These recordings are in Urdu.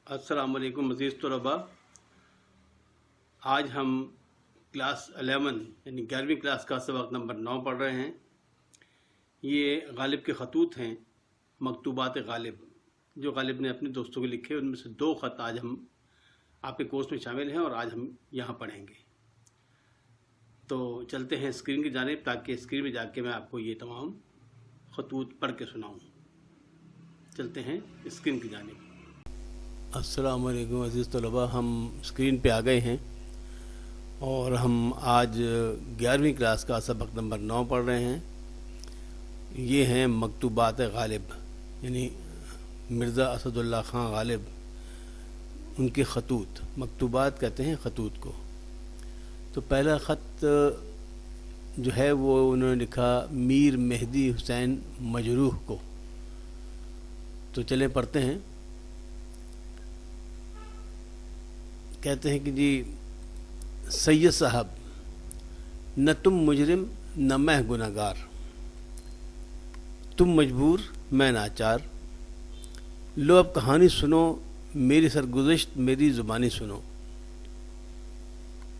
السلام علیکم عزیز طلباء. آج ہم کلاس 11 یعنی 11ویں کلاس کا سبق نمبر 9 پڑھ رہے ہیں. یہ غالب کے خطوط ہیں، مکتوبات غالب، جو غالب نے اپنے دوستوں کو لکھے. ان میں سے 2 خط آج ہم آپ کے کورس میں شامل ہیں اور آج ہم یہاں پڑھیں گے. تو چلتے ہیں اسکرین کی جانب تاکہ اسکرین میں جا کے میں آپ کو یہ تمام خطوط پڑھ کے سناؤں. چلتے ہیں اسکرین کی جانب. السلام علیکم عزیز طلباء، ہم اسکرین پہ آ گئے ہیں اور ہم آج 11ویں کلاس کا سبق نمبر 9 پڑھ رہے ہیں. یہ ہیں مکتوبات غالب، یعنی مرزا اسد اللہ خان غالب، ان کے خطوط. مکتوبات کہتے ہیں خطوط کو. تو پہلا خط جو ہے وہ انہوں نے لکھا میر مہدی حسین مجروح کو. تو چلیں پڑھتے ہیں. کہتے ہیں کہ جی سید صاحب، نہ تم مجرم نہ میں گناہگار، تم مجبور میں ناچار، لو اب کہانی سنو میری سرگزشت میری زبانی سنو.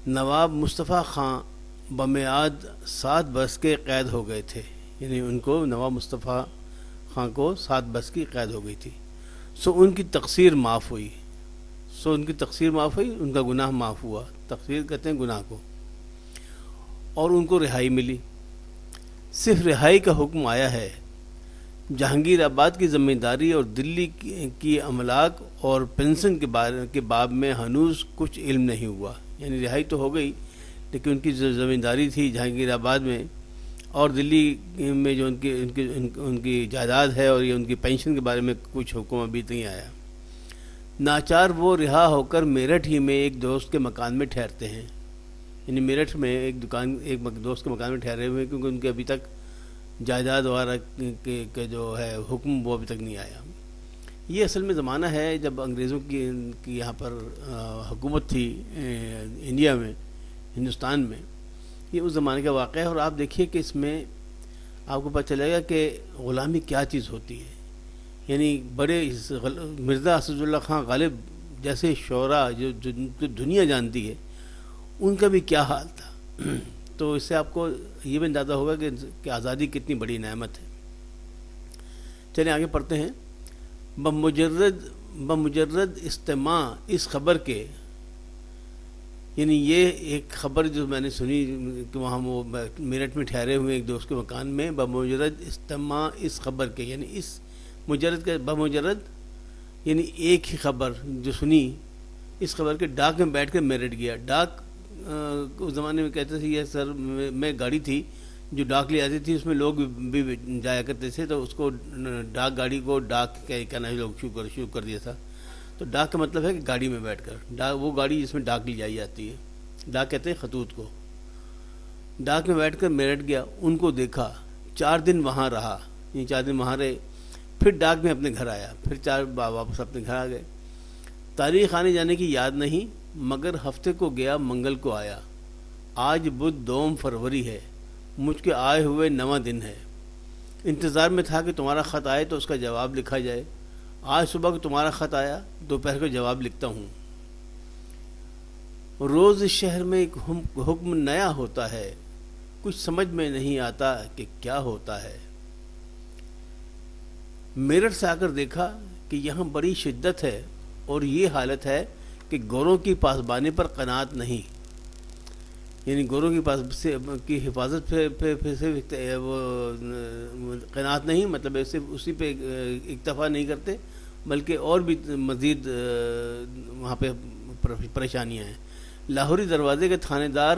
نواب مصطفیٰ خان بمیعاد 7 برس کے قید ہو گئے تھے، یعنی ان کو نواب مصطفیٰ خان کو 7 برس کی قید ہو گئی تھی. سو ان کی تقصیر معاف ہوئی. ان کی تقصیر معاف ہوئی، ان کا گناہ معاف ہوا. تقصیر کہتے ہیں گناہ کو. اور ان کو رہائی ملی. صرف رہائی کا حکم آیا ہے. جہانگیر آباد کی زمینداری اور دلی کی املاک اور پنشن کے باب میں ہنوز کچھ علم نہیں ہوا. یعنی رہائی تو ہو گئی لیکن ان کی جو زمینداری تھی جہانگیر آباد میں اور دلی میں جو ان کی جائیداد ہے اور یہ ان کی پینشن کے بارے میں کچھ حکم ابھی نہیں آیا. ناچار وہ رہا ہو کر میرٹھ ہی میں ایک دوست کے مکان میں ٹھہرتے ہیں. یعنی میرٹھ میں ایک دوست کے مکان میں ٹھہرے ہوئے ہیں کیونکہ ان کے ابھی تک جائیداد وغیرہ کے جو ہے حکم وہ ابھی تک نہیں آیا. یہ اصل میں زمانہ ہے جب انگریزوں کی یہاں پر حکومت تھی انڈیا میں، ہندوستان میں. یہ اس زمانے کا واقعہ ہے اور آپ دیکھیے کہ اس میں آپ کو پتہ چلے گا کہ غلامی کیا چیز ہوتی ہے. یعنی بڑے مرزا اسد اللہ خان غالب جیسے شعراء جو دنیا جانتی ہے ان کا بھی کیا حال تھا. تو اس سے آپ کو یہ بھی اندازہ ہوگا کہ آزادی کتنی بڑی نعمت ہے. چلیں آگے پڑھتے ہیں. بمجرد استماع اس خبر کے، یعنی یہ ایک خبر جو میں نے سنی کہ وہاں وہ میرٹھ میں ٹھہرے ہوئے ایک دوست کے مکان میں، بمجرد استماع اس خبر کے، یعنی اس مجرد کے بمجرد یعنی ایک ہی خبر جو سنی، اس خبر کے ڈاک میں بیٹھ کر میرٹھ گیا. ڈاک اس زمانے میں کہتے تھے، یہ سر میں گاڑی تھی جو ڈاک لے آتی تھی، اس میں لوگ بھی جایا کرتے تھے. تو اس کو ڈاک گاڑی کو ڈاک کہنا لوگ شروع کر دیا تھا. تو ڈاک کا مطلب ہے کہ گاڑی میں بیٹھ کر، وہ گاڑی جس میں ڈاک لی جائی جاتی ہے. ڈاک کہتے ہیں خطوط کو. ڈاک میں بیٹھ کر میرٹھ گیا، ان کو دیکھا، 4 دن وہاں رہا. یہ 4 دن وہاں رہے، پھر ڈاک میں اپنے گھر آیا، پھر واپس اپنے گھر آ گئے. تاریخ آنے جانے کی یاد نہیں، مگر ہفتے کو گیا منگل کو آیا. آج بدھ 2 فروری ہے، مجھ کے آئے ہوئے 9واں دن ہے. انتظار میں تھا کہ تمہارا خط آئے تو اس کا جواب لکھا جائے. آج صبح کو تمہارا خط آیا، دوپہر کو جواب لکھتا ہوں. روز اس شہر میں ایک حکم نیا ہوتا ہے، کچھ سمجھ میں نہیں آتا کہ کیا ہوتا ہے. میرٹھ سے آ کر دیکھا کہ یہاں بڑی شدت ہے اور یہ حالت ہے کہ گوروں کی پاسبانی پر قناعت نہیں. یعنی گوروں کی حفاظت پہ وہ قناعت نہیں، مطلب ایسے اسی پہ اکتفا نہیں کرتے بلکہ اور بھی مزید وہاں پہ پریشانیاں ہیں. لاہوری دروازے کے تھانے دار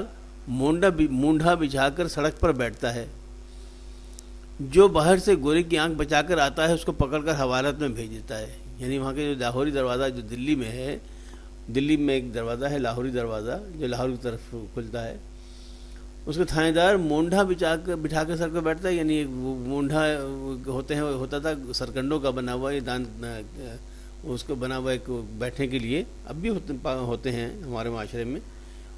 مونڈھا بچھا کر سڑک پر بیٹھتا ہے. جو باہر سے گورے کی آنکھ بچا کر آتا ہے اس کو پکڑ کر حوالت میں بھیج دیتا ہے. یعنی وہاں کے جو لاہوری دروازہ جو دلی میں ہے، دلی میں ایک دروازہ ہے لاہوری دروازہ جو لاہور کی طرف کھلتا ہے، اس کے تھانے دار مونڈھا بٹھا کے سر پر بیٹھتا ہے. یعنی مونڈھا ہوتا تھا سرکنڈوں کا بنا ہوا، اس کو بنا ہوا ایک بیٹھنے کے لیے، اب بھی ہوتے ہیں ہمارے معاشرے میں.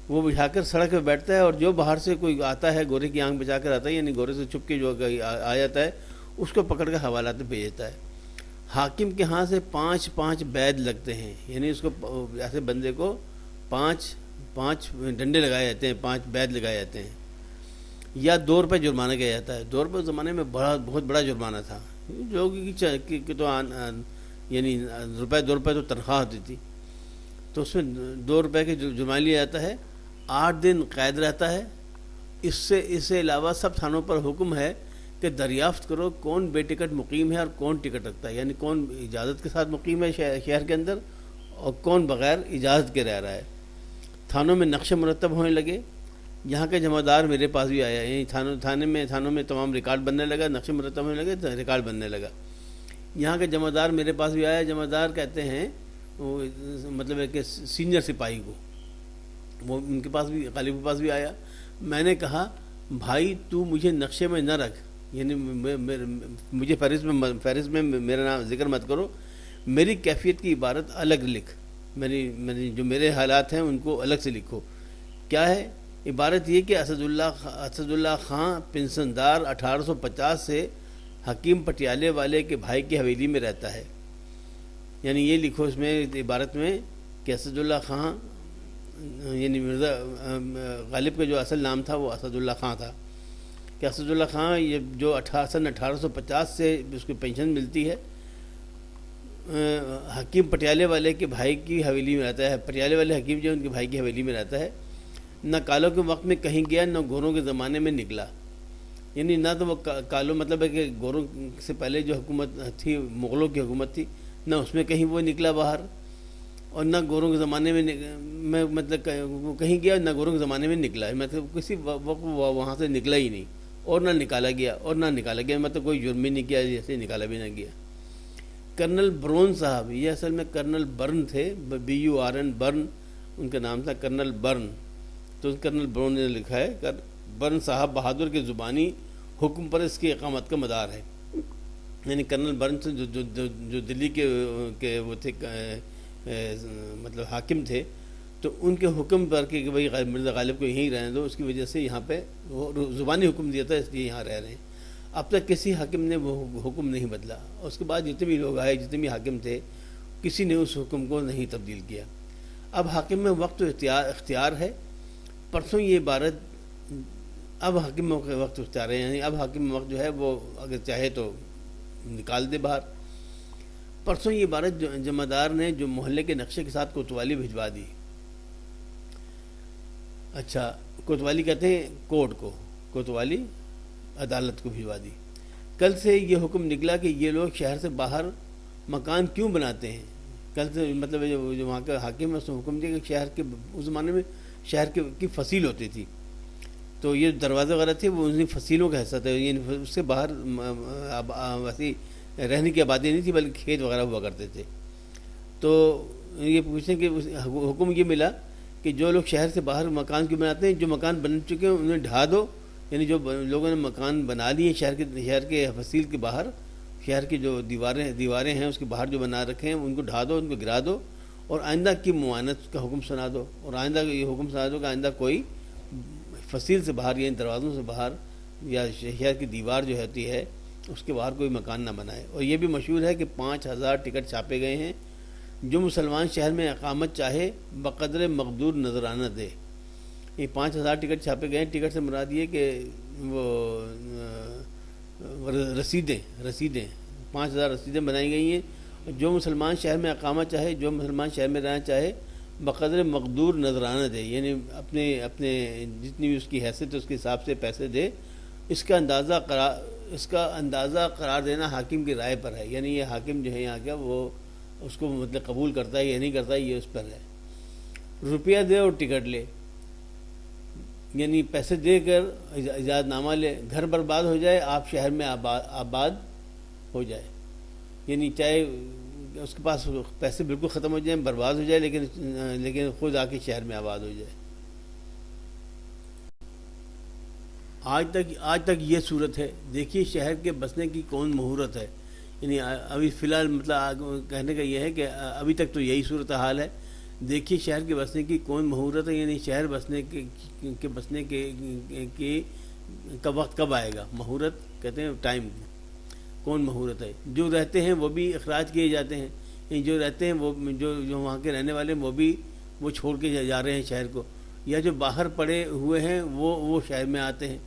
وہ بٹھا کر سڑک پہ بیٹھتا ہے اور جو باہر سے کوئی آتا ہے گورے کی آنکھ بچا کر آتا ہے، یعنی گورے سے چھپ کے جو آ جاتا ہے اس کو پکڑ کر حوالات میں بھیج دیتا ہے. حاکم کے ہاں سے 5 بیت لگتے ہیں، یعنی اس کو ایسے بندے کو 5 ڈنڈے لگائے جاتے ہیں، 5 بیت لگائے جاتے ہیں، یا 2 روپے جرمانہ کیا جاتا ہے۔ 2 روپے اس زمانے میں بہت بڑا جرمانہ تھا، جو کہ تو یعنی روپے 2 روپے تو تنخواہ ہوتی تھی، تو اس میں 2 روپے کے جرمانہ لیا جاتا ہے۔ 8 دن قید رہتا ہے۔ اس سے علاوہ سب تھانوں پر حکم ہے کہ دریافت کرو کون بے ٹکٹ مقیم ہے اور کون ٹکٹ رکھتا ہے، یعنی کون اجازت کے ساتھ مقیم ہے شہر کے اندر اور کون بغیر اجازت کے رہ رہا ہے۔ تھانوں میں نقشے مرتب ہونے لگے۔ یہاں کے جمع دار میرے پاس بھی آیا، یعنی تھانوں میں تمام ریکارڈ بننے لگا، نقشے مرتب ہونے لگے تو ریکارڈ بننے لگا۔ یہاں کے جمع دار میرے پاس بھی آیا۔ جمع دار کہتے ہیں وہ مطلب ہے کہ سینئر سپاہی کو، وہ ان کے پاس بھی، غالب کے پاس بھی آیا۔ میں نے کہا بھائی تو مجھے نقشے میں نہ رکھ، یعنی مجھے فہرست میں میرا نام ذکر مت کرو، میری کیفیت کی عبارت الگ لکھ، جو میرے حالات ہیں ان کو الگ سے لکھو۔ کیا ہے عبارت؟ یہ کہ اسد اللہ خان پنسندار 1850 سے حکیم پٹیالے والے کے بھائی کی حویلی میں رہتا ہے، یعنی یہ لکھو اس میں عبارت میں کہ اسد اللہ خان، یعنی مرزا غالب کا جو اصل نام تھا وہ اسد اللہ خان تھا، کہ اسد اللہ خان یہ جو 1850 سے اس کو پینشن ملتی ہے، حکیم پٹیالے والے کے بھائی کی حویلی میں رہتا ہے۔ پٹیالے والے حکیم جو ان کے بھائی کی حویلی میں رہتا ہے، نہ کالوں کے وقت میں کہیں گیا نہ گوروں کے زمانے میں نکلا، یعنی نہ تو وہ کالوں مطلب ہے کہ گوروں سے پہلے جو حکومت تھی، مغلوں کی حکومت تھی، نہ اس میں کہیں وہ نکلا باہر، اور نہ گوروں کے زمانے میں مطلب وہ کہیں گیا نہ گوروں کے زمانے میں نکلا، مطلب کسی وقت وہاں سے نکلا ہی نہیں، اور نہ نکالا گیا، مطلب کوئی جرم ہی نہیں کیا، جیسے نکالا بھی نہ گیا۔ کرنل برون صاحب، یہ اصل میں کرنل برن تھے، BURN برن ان کا نام تھا، کرنل برن، تو کرنل برون نے لکھا ہے برن صاحب بہادر کے زبانی حکم پر اس کی اقامت کا مدار ہے، یعنی کرنل برن سے جو دلی کے وہ تھے مطلب حاکم تھے، تو ان کے حکم پر کہ بھائی مرزا غالب کو یہیں رہنے دو، اس کی وجہ سے یہاں پہ وہ زبانی حکم دیا تھا، اس لیے یہاں رہ رہے ہیں۔ اب تک کسی حاکم نے وہ حکم نہیں بدلا، اس کے بعد جتنے بھی لوگ آئے، جتنے بھی حاکم تھے، کسی نے اس حکم کو نہیں تبدیل کیا۔ اب حاکم میں وقت و اختیار ہے۔ پرسوں یہ عبارت اب حاکم میں وقت اختیار ہے، یعنی اب حاکم میں وقت جو ہے وہ اگر چاہے تو نکال دے باہر۔ پرسوں یہ عبارت جمع دار نے جو محلے کے نقشے کے ساتھ کوتوالی بھجوا دی۔ اچھا، کوتوالی کہتے ہیں کورٹ کو، کوتوالی عدالت کو بھجوا دی۔ کل سے یہ حکم نکلا کہ یہ لوگ شہر سے باہر مکان کیوں بناتے ہیں۔ کل سے مطلب جو وہاں کا حاکم ہے اس نے حکم دیا کہ شہر کے اس زمانے میں شہر کی فصیل ہوتی تھی، تو یہ دروازے وغیرہ تھے وہ ان فصیلوں کا حصہ تھا، یعنی اس سے باہر ویسی رہنے کی آبادی نہیں تھی بلکہ کھیت وغیرہ ہوا کرتے تھے۔ تو یہ پوچھیں کہ حکم یہ ملا کہ جو لوگ شہر سے باہر مکان کیوں بناتے ہیں، جو مکان بن چکے ہیں انہیں ڈھا دو، یعنی جو لوگوں نے مکان بنا لیے شہر کے فصیل کے باہر، شہر کی جو دیواریں ہیں اس کے باہر جو بنا رکھے ہیں ان کو ڈھا دو، ان کو گرا دو، اور آئندہ کی معاونت کا حکم سنا دو، اور آئندہ یہ حکم سنا دو کہ آئندہ کوئی فصیل سے باہر یعنی دروازوں سے باہر یا شہر کی دیوار جو ہوتی ہے اس کے باہر کوئی مکان نہ بنائے۔ اور یہ بھی مشہور ہے کہ 5000 ٹکٹ چھاپے گئے ہیں، جو مسلمان شہر میں اقامت چاہے بقدر مقدور نذرانہ دے۔ یہ 5000 ٹکٹ چھاپے گئے ہیں۔ ٹکٹ سے مراد یہ کہ وہ رسیدیں 5000 رسیدیں بنائی گئی ہیں، جو مسلمان شہر میں اقامت چاہے، جو مسلمان شہر میں رہنا چاہے بقدر مقدور نذرانہ دے، یعنی اپنے جتنی بھی اس کی حیثیت ہے اس کے حساب سے پیسے دے۔ اس کا اندازہ قرار دینا حاکم کی رائے پر ہے، یعنی یہ حاکم جو ہے یہاں کا وہ اس کو مطلب قبول کرتا ہے یا نہیں کرتا ہے یہ اس پر ہے۔ روپیہ دے اور ٹکٹ لے، یعنی پیسے دے کر اجازت نامہ لے، گھر برباد ہو جائے آپ شہر میں آباد ہو جائے، یعنی چاہے اس کے پاس پیسے بالکل ختم ہو جائیں، برباد ہو جائے، لیکن خود آ کے شہر میں آباد ہو جائے۔ آج تک یہ صورت ہے۔ دیکھیے شہر کے بسنے کی کون مہورت ہے، یعنی ابھی فی الحال مطلب کہنے کا یہ ہے کہ ابھی تک تو یہی صورت حال ہے۔ دیکھیے شہر کے بسنے کی کون مہورت ہے، یعنی شہر بسنے کا وقت کب آئے گا۔ مہورت کہتے ہیں ٹائم، کون مہورت ہے. جو رہتے ہیں وہ بھی اخراج کیے جاتے ہیں, یعنی جو رہتے ہیں وہ جو وہاں کے رہنے والے ہیں وہ بھی وہ چھوڑ کے جا رہے ہیں شہر کو, یا جو باہر پڑے ہوئے ہیں وہ شہر میں آتے ہیں.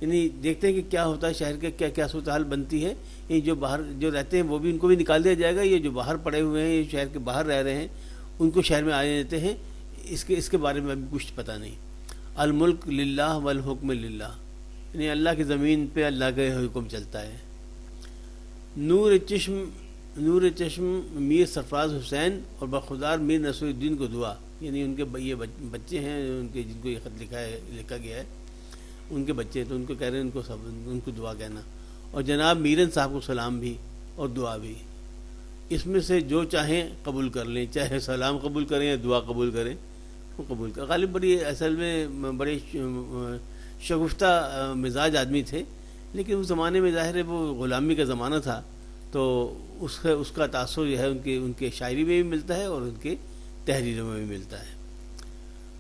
یعنی دیکھتے ہیں کہ کیا ہوتا ہے شہر کے, کیا کیا صورتحال بنتی ہے. یعنی جو باہر جو رہتے ہیں وہ بھی, ان کو بھی نکال دیا جائے گا. یہ جو باہر پڑے ہوئے ہیں, یہ شہر کے باہر رہ رہے ہیں, ان کو شہر میں آنے دیتے ہیں. اس کے بارے میں ابھی کچھ پتہ نہیں. الملک للہ والحکم للہ, یعنی اللہ کی زمین پہ اللہ کا حکم چلتا ہے. نور چشم میر سرفراز حسین اور بخودار میر نصر الدین کو دعا, یعنی ان کے یہ بچے ہیں ان کے, جن کو یہ خط لکھا گیا ہے, ان کے بچے, تو ان کو کہہ رہے ہیں ان کو دعا کہنا. اور جناب میرن صاحب کو سلام بھی اور دعا بھی. اس میں سے جو چاہیں قبول کر لیں, چاہے سلام قبول کریں یا دعا قبول کریں, وہ قبول کریں. غالب بڑی اصل میں بڑے شگفتہ مزاج آدمی تھے, لیکن اس زمانے میں ظاہر ہے وہ غلامی کا زمانہ تھا, تو اس کا تاثر جو ہے ان کے شاعری میں بھی ملتا ہے اور ان کے تحریروں میں بھی ملتا ہے.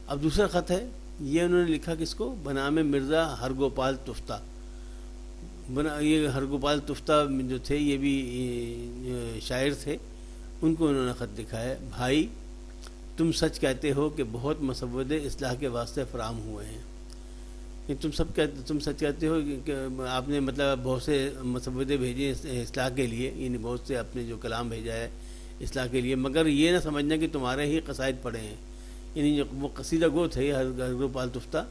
اب دوسرا خط ہے, یہ انہوں نے لکھا کس کو, بنام مرزا ہرگوپال تفتہ. یہ ہرگوپال تفتہ جو تھے یہ بھی شاعر تھے, ان کو انہوں نے خط لکھا ہے. بھائی تم سچ کہتے ہو کہ بہت مسودے اصلاح کے واسطے فراہم ہوئے ہیں. تم سچ کہتے ہو کہ آپ نے مطلب بہت سے مسودے بھیجے اصلاح کے لیے, یعنی بہت سے اپنے جو کلام بھیجا ہے اصلاح کے لیے, مگر یہ نہ سمجھنا کہ تمہارے ہی قصائد پڑے ہیں. یعنی جو وہ قصیدہ گو تھے ہرگوپال تفتہ,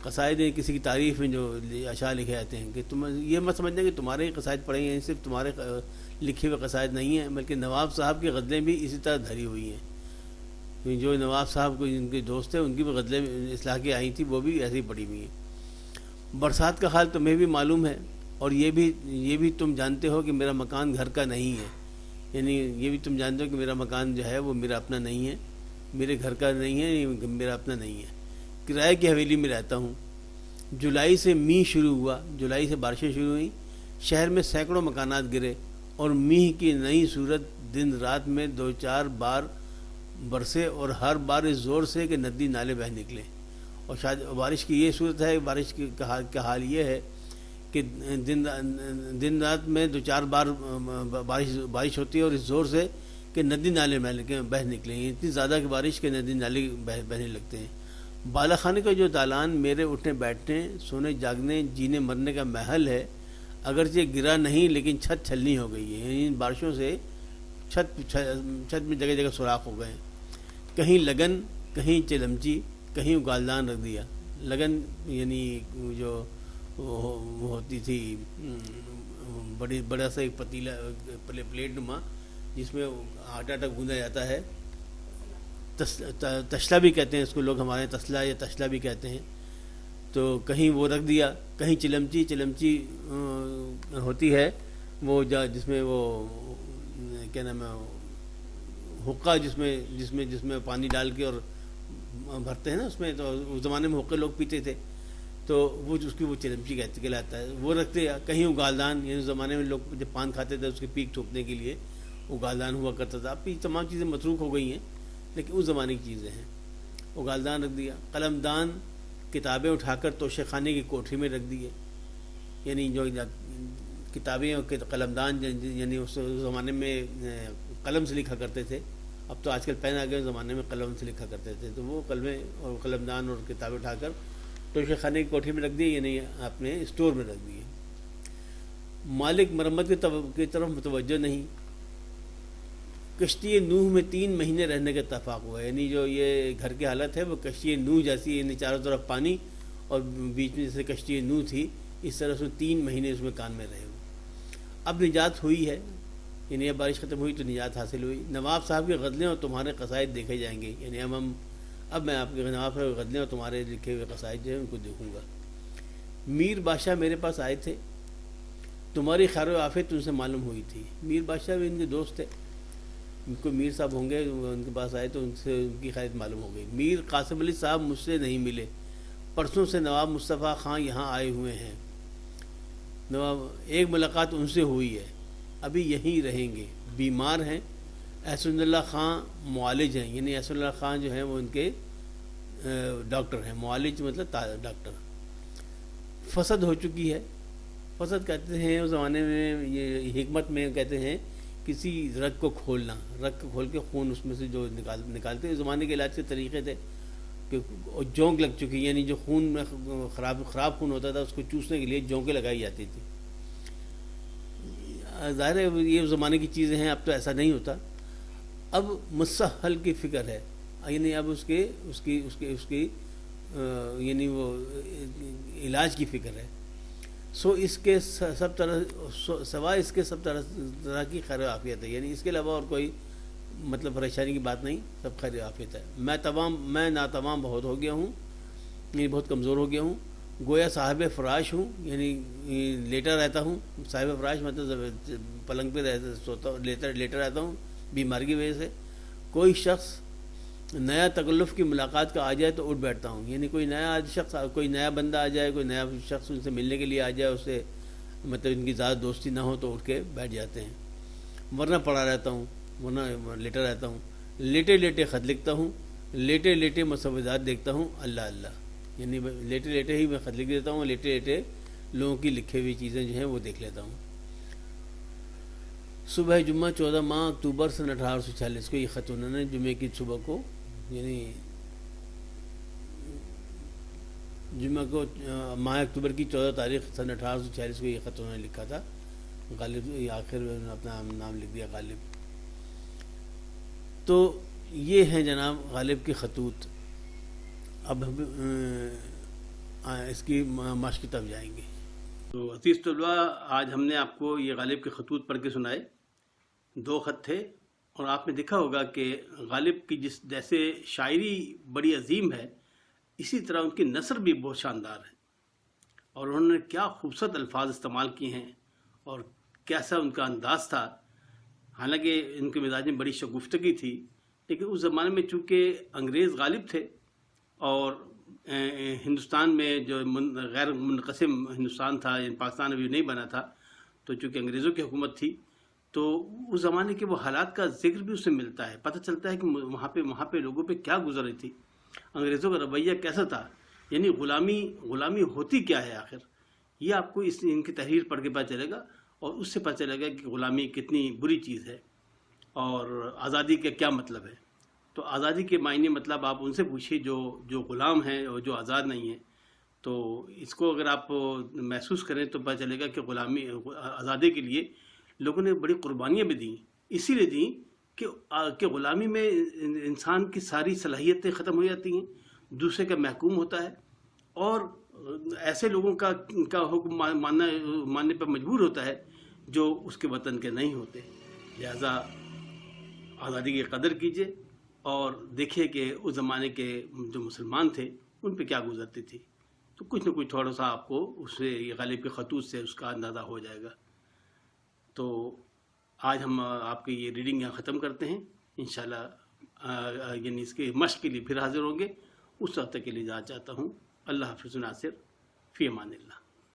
قصائد کسی کی تعریف میں جو اشعار لکھے جاتے ہیں, کہ تم یہ مت سمجھنا کہ تمہارے ہی قصائد پڑے ہیں. صرف تمہارے لکھے ہوئے قصائد نہیں ہیں, بلکہ نواب صاحب کی غزلیں بھی اسی طرح دھری ہوئی ہیں. جو نواب صاحب کو جن کے دوست ہیں ان کی بھی غزلیں اصلاح کی آئی تھیں, وہ بھی ایسے ہی پڑی ہوئی ہیں. برسات کا حال تمہیں بھی معلوم ہے, اور یہ بھی تم جانتے ہو کہ میرا مکان گھر کا نہیں ہے. یعنی یہ بھی تم جانتے ہو کہ میرا مکان جو ہے وہ میرا اپنا نہیں ہے, میرے گھر کا نہیں ہے, میرا اپنا نہیں ہے. کرائے کی حویلی میں رہتا ہوں. جولائی سے میہ شروع ہوا, جولائی سے بارشیں شروع ہوئیں. شہر میں سینکڑوں مکانات گرے, اور میہ کی نئی صورت دن رات میں 2-4 بار برسے, اور ہر بار اس زور سے کہ ندی نالے بہہ نکلے. اور شاید بارش کی یہ صورت ہے, بارش کا حال یہ ہے کہ دن رات میں 2-4 بار بارش ہوتی ہے, اور اس زور سے کہ ندی نالے بہہ نکلے. اتنی زیادہ کہ بارش کے ندی نالے بہنے لگتے ہیں. بالا خانے کا جو دالان میرے اٹھنے بیٹھنے, سونے جاگنے, جینے مرنے کا محل ہے, اگرچہ گرا نہیں لیکن چھت چھلنی ہو گئی ہے. یعنی ان بارشوں سے چھت میں جگہ جگہ سوراخ ہو گئے. کہیں لگن, کہیں چلمچی, کہیں اگالدان رکھ دیا. لگن یعنی جو ہوتی تھی بڑا سا ایک پتیلا, پلیٹ نما, جس میں آٹا گوندھا جاتا ہے. تشلا بھی کہتے ہیں اس کو لوگ, ہمارے تسلا یا تشلا بھی کہتے ہیں. تو کہیں وہ رکھ دیا. کہیں چلمچی ہوتی ہے وہ جس میں وہ کیا نام ہے, حقہ, جس میں پانی ڈال کے اور بھرتے ہیں نا اس میں. تو اس زمانے میں حقے لوگ پیتے تھے, تو وہ اس کی وہ چلمچی کہلاتا ہے, وہ رکھتے ہیں. کہیں اگالدان, یعنی اس زمانے میں لوگ جب پان کھاتے تھے اس کی پیک ٹھوکنے کے لیے اگالدان ہوا کرتا تھا. اب یہ تمام چیزیں متروک ہو گئی ہیں, لیکن اس زمانے کی چیزیں ہیں. اگالدان رکھ دیا. قلمدان, کتابیں اٹھا کر توشے خانے کی کوٹھی میں رکھ دیے. یعنی جو کتابیں اور قلمدان, یعنی اس زمانے میں قلم سے لکھا کرتے تھے. اب تو آج کل پین آ گئے, زمانے میں قلم سے لکھا کرتے تھے. تو وہ قلمیں اور قلمدان اور کتابیں اٹھا کر توشے خانے کی کوٹھی میں رکھ دی, یعنی اپنے اسٹور میں رکھ دیے. مالک مرمت کی طرف متوجہ نہیں. کشتی نوح میں 3 مہینے رہنے کا اتفاق ہوا. یعنی جو یہ گھر کی حالت ہے وہ کشتی نوح جیسی, یعنی چاروں طرف پانی اور بیچ میں جیسے کشتی نوح تھی, اس طرح سے 3 مہینے اس میں کان میں رہے. اب نجات ہوئی ہے, یعنی اب بارش ختم ہوئی تو نجات حاصل ہوئی. نواب صاحب کی غزلیں اور تمہارے قصائد دیکھے جائیں گے. یعنی اب میں آپ کے نواب صاحب کی غزلیں اور تمہارے لکھے ہوئے قصائد جو ہیں ان کو دیکھوں گا. میر بادشاہ میرے پاس آئے تھے, تمہاری خیر و عافیت ان سے معلوم ہوئی تھی. میر بادشاہ بھی ان کے دوست تھے, ان کو میر صاحب ہوں گے, ان کے پاس آئے تو ان سے ان کی خیریت معلوم ہو گئی. میر قاسم علی صاحب مجھ سے نہیں ملے, پرسوں سے نواب مصطفیٰ خان یہاں آئے ہوئے ہیں. ایک ملاقات ان سے ہوئی ہے, ابھی یہیں رہیں گے. بیمار ہیں. احسن اللہ خان معالج ہیں, یعنی احسن اللہ خان جو ہیں وہ ان کے ڈاکٹر ہیں. معالج مطلب ڈاکٹر. فسد ہو چکی ہے, فسد کہتے ہیں اس زمانے میں، یہ حکمت میں کہتے ہیں کسی رگ کو کھولنا، رگ کو کھول کے خون اس میں سے جو نکالتے ہیں، اس زمانے کے علاج کے طریقے تھے کہ جونک لگ چکی، یعنی جو خون میں خراب خون ہوتا تھا اس کو چوسنے کے لیے جونکیں لگائی جاتی تھی. ظاہر ہے یہ زمانے کی چیزیں ہیں، اب تو ایسا نہیں ہوتا. اب مسحل کی فکر ہے، یعنی اب اس کی یعنی وہ علاج کی فکر ہے. سو اس کے سب طرح سوائے اس کے سب طرح کی خیر و عافیت ہے، یعنی اس کے علاوہ اور کوئی مطلب پریشانی کی بات نہیں، سب خیر و عافیت ہے. میں ناتمام بہت ہو گیا ہوں، یعنی بہت کمزور ہو گیا ہوں، گویا صاحب فراش ہوں، یعنی لیٹا رہتا ہوں. صاحب فراش مطلب پلنگ پہ سوتا لیٹا رہتا ہوں بیماری کی وجہ سے. کوئی شخص نیا تکلف کی ملاقات کا آ جائے تو اٹھ بیٹھتا ہوں، یعنی کوئی نیا شخص، کوئی نیا بندہ آ جائے، کوئی نیا شخص ان سے ملنے کے لیے آ جائے، اس سے مطلب ان کی زیادہ دوستی نہ ہو تو اٹھ کے بیٹھ جاتے ہیں. ورنہ پڑا رہتا ہوں، ورنہ لیٹا رہتا ہوں. لیٹے لیٹے خط لکھتا ہوں، لیٹے لیٹے مسودات دیکھتا ہوں. اللہ اللہ، یعنی لیٹے لیٹے ہی میں خط لکھ دیتا ہوں، لیٹے لیٹے لوگوں کی لکھی ہوئی چیزیں جو ہیں وہ دیکھ لیتا ہوں. صبح جمعہ 14 ماہ اکتوبر سن 1846 کو یہ خط انہوں نے جمعے کی صبح کو، یعنی جمعہ کو ماہ اکتوبر کی 14 تاریخ سن 1846 کو یہ خط انہوں نے لکھا تھا. غالب آخر میں انہوں نے اپنا نام لکھ دیا غالب. تو یہ ہیں جناب غالب کے خطوط. اب ہم اس کی مشق کی طرف جائیں گے. تو عزیز طلباء، آج ہم نے آپ کو یہ غالب کے خطوط پڑھ کے سنائے. 2 خط تھے، اور آپ نے دیکھا ہوگا کہ غالب کی جیسے شاعری بڑی عظیم ہے، اسی طرح ان کی نثر بھی بہت شاندار ہے. اور انہوں نے کیا خوبصورت الفاظ استعمال کیے ہیں اور کیسا ان کا انداز تھا. حالانکہ ان کے مزاج میں بڑی شگفتگی تھی، لیکن اس زمانے میں چونکہ انگریز غالب تھے اور ہندوستان میں جو غیر منقسم ہندوستان تھا، یعنی پاکستان ابھی نہیں بنا تھا، تو چونکہ انگریزوں کی حکومت تھی، تو اس زمانے کے وہ حالات کا ذکر بھی اس سے ملتا ہے. پتہ چلتا ہے کہ وہاں پہ لوگوں پہ کیا گزر رہی تھی، انگریزوں کا رویہ کیسا تھا، یعنی غلامی ہوتی کیا ہے آخر. یہ آپ کو ان کی تحریر پڑھ کے پتہ چلے گا، اور اس سے پتہ چلے گا کہ غلامی کتنی بری چیز ہے اور آزادی کا کیا مطلب ہے. تو آزادی کے معنی مطلب آپ ان سے پوچھیے جو غلام ہیں اور جو آزاد نہیں ہیں. تو اس کو اگر آپ محسوس کریں تو پتہ چلے گا کہ آزادی کے لیے لوگوں نے بڑی قربانیاں بھی دیں. اسی لیے دیں کہ غلامی میں انسان کی ساری صلاحیتیں ختم ہو جاتی ہیں، دوسرے کا محکوم ہوتا ہے، اور ایسے لوگوں کا حکم ماننے پر مجبور ہوتا ہے جو اس کے وطن کے نہیں ہوتے. لہذا آزادی کی قدر کیجیے اور دیکھیے کہ اس زمانے کے جو مسلمان تھے ان پہ کیا گزرتی تھی. تو کچھ نہ کچھ تھوڑا سا آپ کو اس سے غالب کے خطوط سے اس کا اندازہ ہو جائے گا. تو آج ہم آپ کی یہ ریڈنگ یہاں ختم کرتے ہیں. انشاءاللہ یعنی اس کے مشق کے لیے پھر حاضر ہوں گے. اس وقت کے لیے اجازت چاہتا ہوں. اللہ حافظ. ناصر، فی امان اللہ.